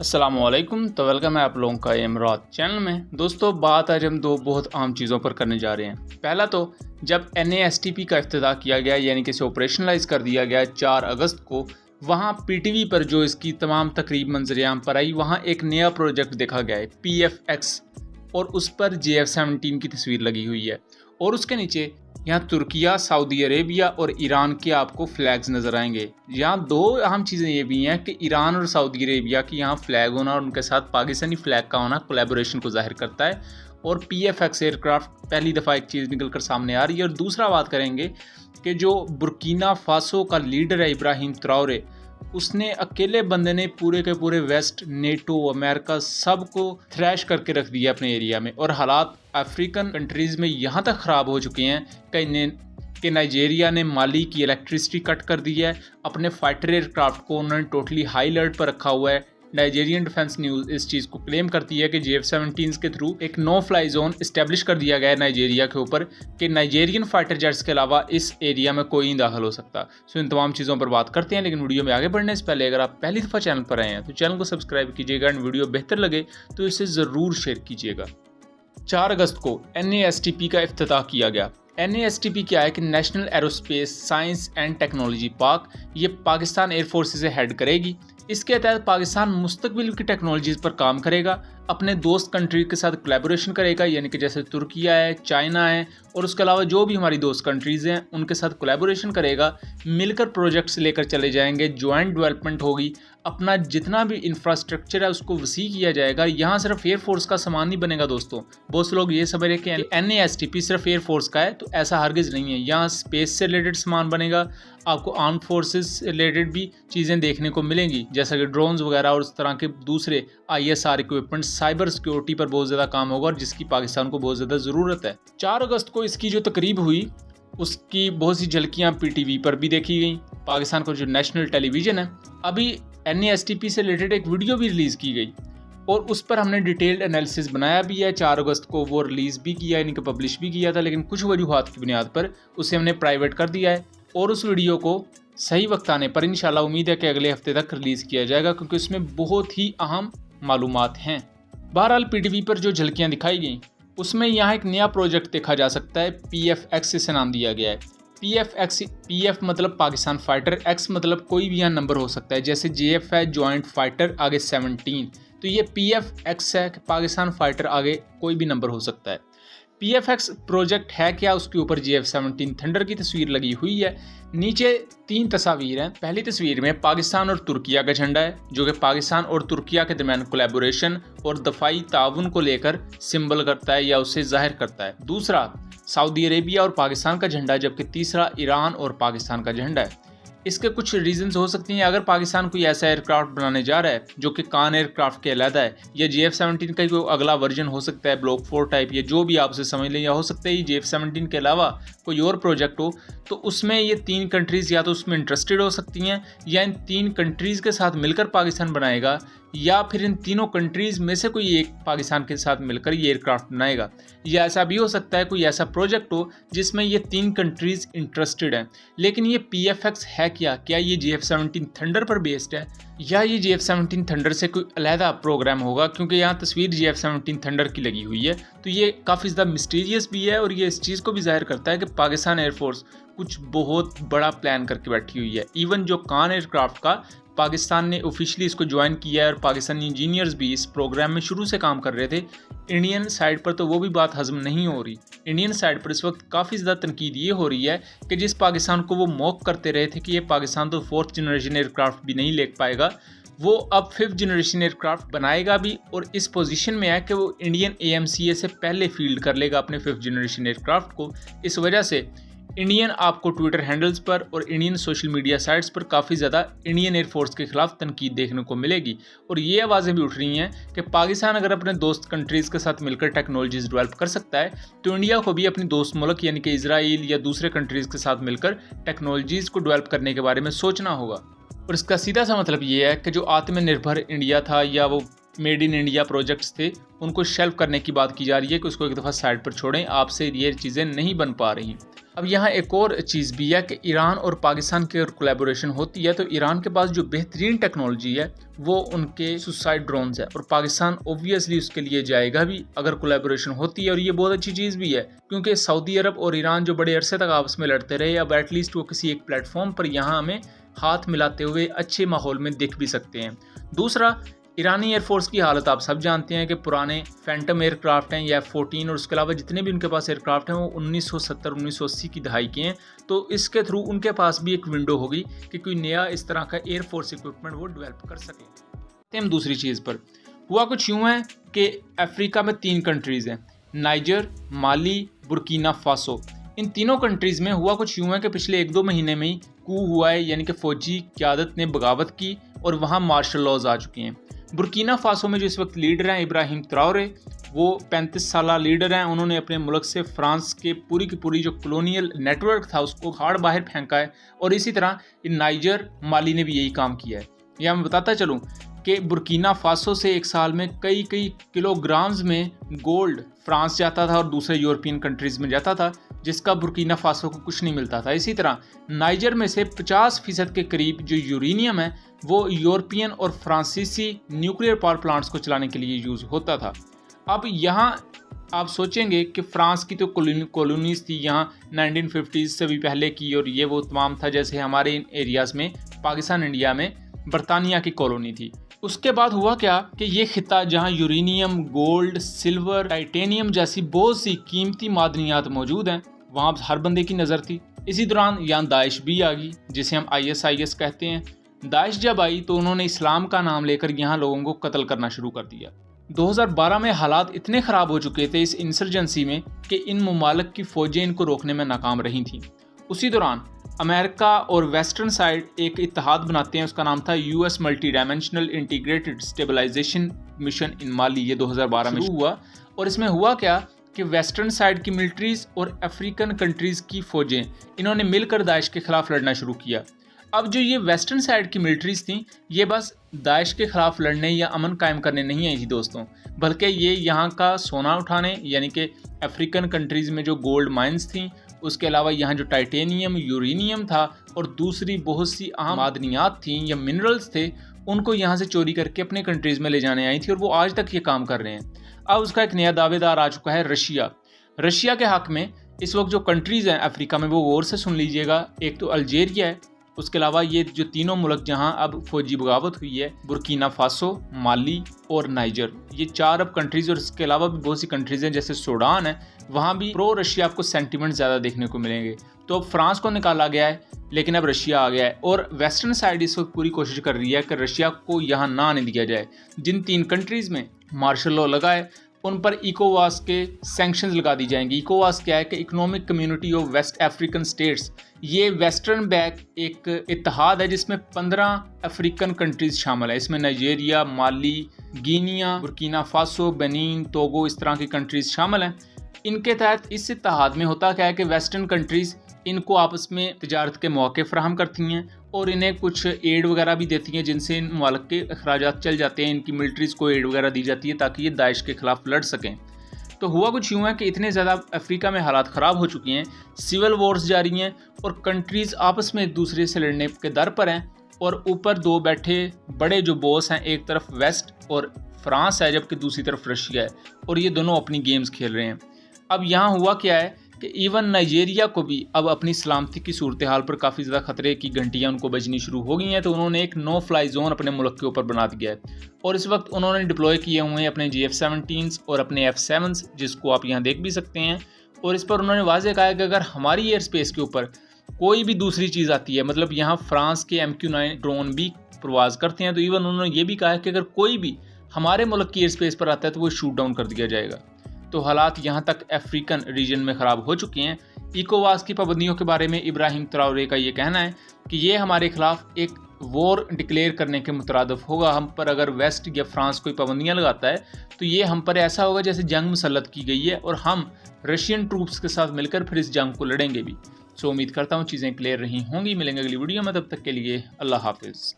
अस्सलामुअलैकुम। तो वेलकम है आप लोगों का इमरात चैनल में। दोस्तों, बात आज हम दो बहुत आम चीज़ों पर करने जा रहे हैं। पहला तो जब NASTP का इफ्तिताह किया गया, यानी कि इसे ऑपरेशनलाइज कर दिया गया 4 अगस्त को, वहाँ PTV पर जो इसकी तमाम तकरीब मंजरेआम पर आई, वहाँ एक नया प्रोजेक्ट देखा गया है PFX, और उस पर JF-17 की तस्वीर लगी हुई है। और उसके नीचे यहाँ तुर्किया, सऊदी अरेबिया और ईरान के आपको फ्लैग्स नज़र आएंगे। यहाँ दो अहम चीज़ें ये भी हैं कि ईरान और सऊदी अरेबिया की यहाँ फ्लैग होना और उनके साथ पाकिस्तानी फ्लैग का होना कोलैबोरेशन को जाहिर करता है। और PFX एयरक्राफ्ट पहली दफ़ा एक चीज़ निकल कर सामने आ रही है। और दूसरा बात करेंगे कि जो बुर्किना फासो का लीडर है इब्राहिम ट्राओरे, उसने अकेले बंदे ने पूरे के पूरे वेस्ट, नेटो, अमेरिका सबको थ्रैश करके रख दिया अपने एरिया में। और हालात अफ्रीकन कंट्रीज़ में यहाँ तक ख़राब हो चुके हैं कि नाइजीरिया ने माली की इलेक्ट्रिसिटी कट कर दी है। अपने फाइटर एयरक्राफ्ट को उन्होंने टोटली हाई अलर्ट पर रखा हुआ है। नाइजीरियन डिफेंस न्यूज़ इस चीज़ को क्लेम करती है कि JF-17 के थ्रू एक नो फ्लाई जोन इस्टेब्लिश कर दिया गया है नाइजीरिया के ऊपर, कि नाइजीरियन फाइटर जेट्स के अलावा इस एरिया में कोई नहीं दाखिल हो सकता। सो इन तमाम चीज़ों पर बात करते हैं, लेकिन वीडियो में आगे बढ़ने से पहले अगर आप पहली दफ़ा चैनल पर आए हैं तो चैनल को सब्सक्राइब कीजिएगा। एंड वीडियो बेहतर लगे तो इसे ज़रूर शेयर कीजिएगा। 4 अगस्त को NASTP का इफ्तिताह किया गया। NASTP क्या है कि national aerospace science and technology पाक, ये पाकिस्तान एयरफोर्स से हेड करेगी। इसके तहत पाकिस्तान मुस्तकबिल की टेक्नोलॉजीज़ पर काम करेगा, अपने दोस्त कंट्री के साथ कोलैबोरेशन करेगा, यानी कि जैसे तुर्किया है, चाइना है और उसके अलावा जो भी हमारी दोस्त कंट्रीज़ हैं उनके साथ कोलैबोरेशन करेगा। मिलकर प्रोजेक्ट्स लेकर चले जाएंगे, जॉइंट डेवलपमेंट होगी, अपना जितना भी इंफ्रास्ट्रक्चर है उसको वसी किया जाएगा। यहाँ सिर्फ एयरफोर्स का सामान नहीं बनेगा दोस्तों। बहुत से लोग ये समझ रहे हैं कि NASTP सिर्फ एयरफोर्स का है, तो ऐसा हरगिज़ नहीं है। यहाँ स्पेस से रिलेटेड सामान बनेगा, आपको आर्म फोर्सेस से रिलेटेड भी चीज़ें देखने को मिलेंगी, जैसा कि ड्रोन्स वगैरह और उस तरह के दूसरे ISR इक्विपमेंट। साइबर सिक्योरिटी पर बहुत ज़्यादा काम होगा और जिसकी पाकिस्तान को बहुत ज़्यादा ज़रूरत है। 4 अगस्त को इसकी जो तकरीब हुई उसकी बहुत सी झलकियाँ PTV पर भी देखी गई। पाकिस्तान का जो नेशनल टेलीविज़न है, अभी NASTP से रिलेटेड एक वीडियो भी रिलीज़ की गई और उस पर हमने डिटेल्ड एनालिसिस बनाया भी है। 4 अगस्त को वो रिलीज़ भी किया, यानी कि पब्लिश भी किया था, लेकिन कुछ वजूहात की बुनियाद पर उसे हमने प्राइवेट कर दिया है। और उस वीडियो को सही वक्त आने पर इंशाल्लाह उम्मीद है कि अगले हफ्ते तक रिलीज़ किया जाएगा, क्योंकि उसमें बहुत ही अहम मालूमात हैं। बहरहाल PTV पर जो झलकियाँ दिखाई गई उसमें यहाँ एक नया प्रोजेक्ट देखा जा सकता है। PFX से नाम दिया गया है। PF मतलब पाकिस्तान फाइटर, X मतलब कोई भी यहाँ नंबर हो सकता है, जैसे JF है जॉइंट फाइटर, आगे 17, तो ये PFX है कि पाकिस्तान फाइटर, आगे कोई भी नंबर हो सकता है। PFX प्रोजेक्ट है क्या, उसके ऊपर JF-17 थंडर की तस्वीर लगी हुई है। नीचे 3 तस्वीर हैं। पहली तस्वीर में पाकिस्तान और तुर्किया का झंडा है, जो कि पाकिस्तान और तुर्किया के दरमियान कोलैबोरेशन और दफाई ताउन को लेकर सिंबल करता है या उसे जाहिर करता है। दूसरा सऊदी अरेबिया और पाकिस्तान का झंडा है, जबकि तीसरा ईरान और पाकिस्तान का झंडा है। इसके कुछ रीजंस हो सकती हैं। अगर पाकिस्तान कोई ऐसा एयरक्राफ्ट बनाने जा रहा है जो कि कान एयरक्राफ्ट के अलहदा है, या JF-17 का कोई अगला वर्जन हो सकता है, ब्लॉक 4 टाइप, या जो भी आप उसे समझ लें, या हो सकता है JF-17 के अलावा कोई और प्रोजेक्ट हो, तो उसमें ये 3 कंट्रीज़ या तो उसमें इंटरेस्टेड हो सकती हैं, या इन 3 कंट्रीज़ के साथ मिलकर पाकिस्तान बनाएगा, या फिर इन तीनों कंट्रीज़ में से कोई एक पाकिस्तान के साथ मिलकर ये एयरक्राफ्ट बनाएगा। या ऐसा भी हो सकता है कोई ऐसा प्रोजेक्ट हो जिसमें ये 3 कंट्रीज़ इंटरेस्टेड हैं। लेकिन ये PFX है क्या ये JF-17 थंडर पर बेस्ड है, या ये JF-17 थंडर से कोई अलहदा प्रोग्राम होगा? क्योंकि यहाँ तस्वीर JF-17 थंडर की लगी हुई है, तो ये काफ़ी ज़्यादा मिस्टीरियस भी है और ये इस चीज़ को भी जाहिर करता है कि पाकिस्तान एयरफोर्स कुछ बहुत बड़ा प्लान करके बैठी हुई है। इवन जो कान एयरक्राफ्ट का पाकिस्तान ने ऑफिशियली इसको ज्वाइन किया है और पाकिस्तानी इंजीनियर्स भी इस प्रोग्राम में शुरू से काम कर रहे थे। इंडियन साइड पर तो वो भी बात हजम नहीं हो रही। इंडियन साइड पर इस वक्त काफ़ी ज़्यादा तनकीद ये हो रही है कि जिस पाकिस्तान को वो मॉक करते रहे थे कि ये पाकिस्तान तो 4th जनरेशन एयरक्राफ्ट भी नहीं ले पाएगा, वो अब 5th जनरेशन एयरक्राफ्ट बनाएगा भी, और इस पोजीशन में है कि वो इंडियन AMCA से पहले फील्ड कर लेगा अपने 5th जनरेशन एयरक्राफ्ट को। इस वजह से इंडियन आपको ट्विटर हैंडल्स पर और इंडियन सोशल मीडिया साइट्स पर काफ़ी ज़्यादा इंडियन एयरफोर्स के खिलाफ तनकीद देखने को मिलेगी। और ये आवाज़ें भी उठ रही हैं कि पाकिस्तान अगर अपने दोस्त कंट्रीज़ के साथ मिलकर टेक्नोलॉजीज़ डेवलप कर सकता है, तो इंडिया को भी अपनी दोस्त मुल्क यानी कि इजराइल या दूसरे कंट्रीज़ के साथ मिलकर टेक्नोलॉजीज़ को डेवलप करने के बारे में सोचना होगा। और इसका सीधा सा मतलब ये है कि जो आत्मनिर्भर इंडिया था या वो मेड इन इंडिया प्रोजेक्ट्स थे, उनको शेल्फ करने की बात की जा रही है कि उसको एक दफ़ा साइड पर छोड़ें, आपसे ये चीज़ें नहीं बन पा रही। अब यहाँ एक और चीज़ भी है कि ईरान और पाकिस्तान की अगर कोलैबोरेशन होती है तो ईरान के पास जो बेहतरीन टेक्नोलॉजी है वो उनके सुसाइड ड्रोन्स है, और पाकिस्तान ओब्वियसली उसके लिए जाएगा भी अगर कोलैबोरेशन होती है। और ये बहुत अच्छी चीज़ भी है क्योंकि सऊदी अरब और ईरान जो बड़े अरसे तक आपस में लड़ते रहे, अब एटलीस्ट वो किसी एक प्लेटफॉर्म पर यहाँ हमें हाथ मिलाते हुए अच्छे माहौल में दिख भी सकते हैं। दूसरा, ईरानी एयरफोर्स की हालत आप सब जानते हैं कि पुराने फैंटम एयरक्राफ्ट हैं या F-14 और उसके अलावा जितने भी उनके पास एयरक्राफ्ट हैं वो 1970-1980 की दहाई के हैं। तो इसके थ्रू उनके पास भी एक विंडो होगी कि कोई नया इस तरह का एयरफोर्स इक्विपमेंट वो डेवलप कर सके। हम दूसरी चीज़ पर हुआ कुछ यूँ है कि अफ्रीका में 3 कंट्रीज़ हैं, नाइजर, माली, बुर्किना फासो। इन तीनों कंट्रीज़ में हुआ कुछ यूँ है कि पिछले 1-2 महीने में ही कू हुआ है, यानी कि फ़ौजी क़यादत ने बगावत की और वहाँ मार्शल लॉज आ चुके हैं। बुर्किना फासो में जो इस वक्त लीडर हैं इब्राहिम ट्राओरे, वो 35 साला लीडर हैं। उन्होंने अपने मुल्क से फ्रांस के पूरी की पूरी जो कॉलोनियल नेटवर्क था उसको हाड़ बाहर फेंका है, और इसी तरह नाइजर, माली ने भी यही काम किया है। यह मैं बताता चलूँ कि बुर्किना फासो से एक साल में कई किलोग्राम्स में गोल्ड फ्रांस जाता था और दूसरे यूरोपियन कंट्रीज़ में जाता था, जिसका बुर्किना फासो को कुछ नहीं मिलता था। इसी तरह नाइजर में से 50% के करीब जो यूरेनियम है वो यूरोपियन और फ्रांसीसी न्यूक्लियर पावर प्लांट्स को चलाने के लिए यूज़ होता था। अब यहाँ आप सोचेंगे कि फ्रांस की तो कॉलोनीज़ थी यहाँ 1950s से भी पहले की, और ये वो तमाम था जैसे हमारे इन एरियाज़ में पाकिस्तान इंडिया में बरतानिया की कॉलोनी थी। उसके बाद हुआ क्या कि ये खिता जहाँ यूरेनियम, गोल्ड, सिल्वर, टाइटेनियम जैसी बहुत सी कीमती मादनियात मौजूद हैं, वहाँ हर बंदे की नज़र थी। इसी दौरान यहाँ दाइश भी आ गई, जिसे हम ISIS कहते हैं। दाइश जब आई तो उन्होंने इस्लाम का नाम लेकर यहाँ लोगों को कत्ल करना शुरू कर दिया। 2012 में हालात इतने ख़राब हो चुके थे इस इंसर्जेंसी में कि इन ममालिक की फ़ौजें इनको रोकने में नाकाम रही थीं। उसी दौरान अमेरिका और वेस्टर्न साइड एक इत्तेहाद बनाते हैं, उसका नाम था US multi dimensional integrated stabilisation mission in Mali. ये 2012 में हुआ, और इसमें हुआ क्या कि वेस्टर्न साइड की मिलिट्रीज़ और अफ्रीकन कंट्रीज़ की फ़ौजें इन्होंने मिलकर दाइश के ख़िलाफ़ लड़ना शुरू किया। अब जो ये वेस्टर्न साइड की मिलिट्रीज़ थी ये बस दाइश के ख़िलाफ़ लड़ने या अमन कायम करने नहीं आई थी दोस्तों, बल्कि ये यहाँ का सोना उठाने, यानी कि अफ्रीकन कंट्रीज़ में जो गोल्ड माइंस थी, उसके अलावा यहाँ जो टाइटेनियम, यूरेनियम था और दूसरी बहुत सी अहम मादनियात थी या मिनरल्स थे, उनको यहाँ से चोरी करके अपने कंट्रीज़ में ले जाने आई थी, और वो आज तक ये काम कर रहे हैं। अब उसका एक नया दावेदार आ चुका है, रशिया। रशिया के हक़ में इस वक्त जो कंट्रीज़ हैं अफ्रीका में वो गौर से सुन लीजिएगा। एक तो अल्जीरिया है, उसके अलावा ये जो तीनों मुल्क जहां अब फौजी बगावत हुई है, बुर्किना फासो, माली और नाइजर, ये 4 अब कंट्रीज़, और इसके अलावा भी बहुत सी कंट्रीज़ हैं जैसे सूडान है, वहाँ भी प्रो रशिया आपको सेंटिमेंट ज़्यादा देखने को मिलेंगे। तो अब फ्रांस को निकाला गया है, लेकिन अब रशिया आ गया है, और वेस्टर्न साइड इस वक्त पूरी कोशिश कर रही है कि रशिया को यहाँ ना आने दिया जाए। जिन 3 कंट्रीज़ में मार्शल लॉ लगा है उन पर इकोवास के सैंक्शंस लगा दी जाएंगी। इकोवास क्या है कि economic community of West African states, ये वेस्टर्न बैक एक इत्तेहाद है जिसमें 15 अफ्रीकन कंट्रीज़ शामिल है। इसमें Nigeria, Mali, Guinea, Burkina Faso, Benin, Togo, इस तरह की कंट्रीज़ शामिल हैं। इनके तहत इस इत्तेहाद में होता क्या है कि वेस्टर्न कंट्रीज़ इनको आपस में तिजारत के मौके फराहम करती हैं और इन्हें कुछ एड वगैरह भी देती हैं, जिनसे इन मुल्क के अखराजात चल जाते हैं। इनकी मिलिट्रीज़ को एड वगैरह दी जाती है ताकि ये दाइश के ख़िलाफ़ लड़ सकें। तो हुआ कुछ यूँ है कि इतने ज़्यादा अफ्रीका में हालात ख़राब हो चुकी हैं, सिविल वॉर्स जारी हैं और कंट्रीज़ आपस में एक दूसरे से लड़ने के दर पर हैं, और ऊपर 2 बैठे बड़े जो बॉस हैं, एक तरफ वेस्ट और फ्रांस है जबकि दूसरी तरफ रशिया है, और ये दोनों अपनी गेम्स खेल रहे हैं। अब यहाँ हुआ क्या है कि इवन नाइजीरिया को भी अब अपनी सलामती की सूरत हाल पर काफ़ी ज़्यादा ख़तरे की घंटियाँ उनको बजनी शुरू हो गई हैं, तो उन्होंने एक नो फ्लाई जोन अपने मुल्क के ऊपर बना दिया है, और इस वक्त उन्होंने डिप्लॉय किए हुए हैं अपने GF-17s और अपने F-7s, जिसको आप यहाँ देख भी सकते हैं। और इस पर उन्होंने वाज़ेह कहा है कि अगर हमारी एयर स्पेस के ऊपर कोई भी दूसरी चीज़ आती है, मतलब यहाँ फ्रांस के MQ-9 ड्रोन भी प्रवाज़ करते हैं, तो इवन उन्होंने ये भी कहा है कि अगर कोई भी हमारे मुल्क की एयर स्पेस पर आता है तो वो शूट डाउन कर दिया जाएगा। तो हालात यहाँ तक अफ्रीकन रीजन में ख़राब हो चुके हैं। इकोवास की पाबंदियों के बारे में इब्राहिम ट्राओरे का ये कहना है कि ये हमारे खिलाफ एक वॉर डिक्लेयर करने के मुतरादिफ होगा। हम पर अगर वेस्ट या फ्रांस कोई पाबंदियाँ लगाता है तो ये हम पर ऐसा होगा जैसे जंग मुसल्लत की गई है, और हम रशियन ट्रूप्स के साथ मिलकर फिर इस जंग को लड़ेंगे भी। सो उम्मीद करता हूँ चीज़ें क्लियर रही होंगी। मिलेंगे अगली वीडियो में, तब तक के लिए अल्लाह हाफिज़।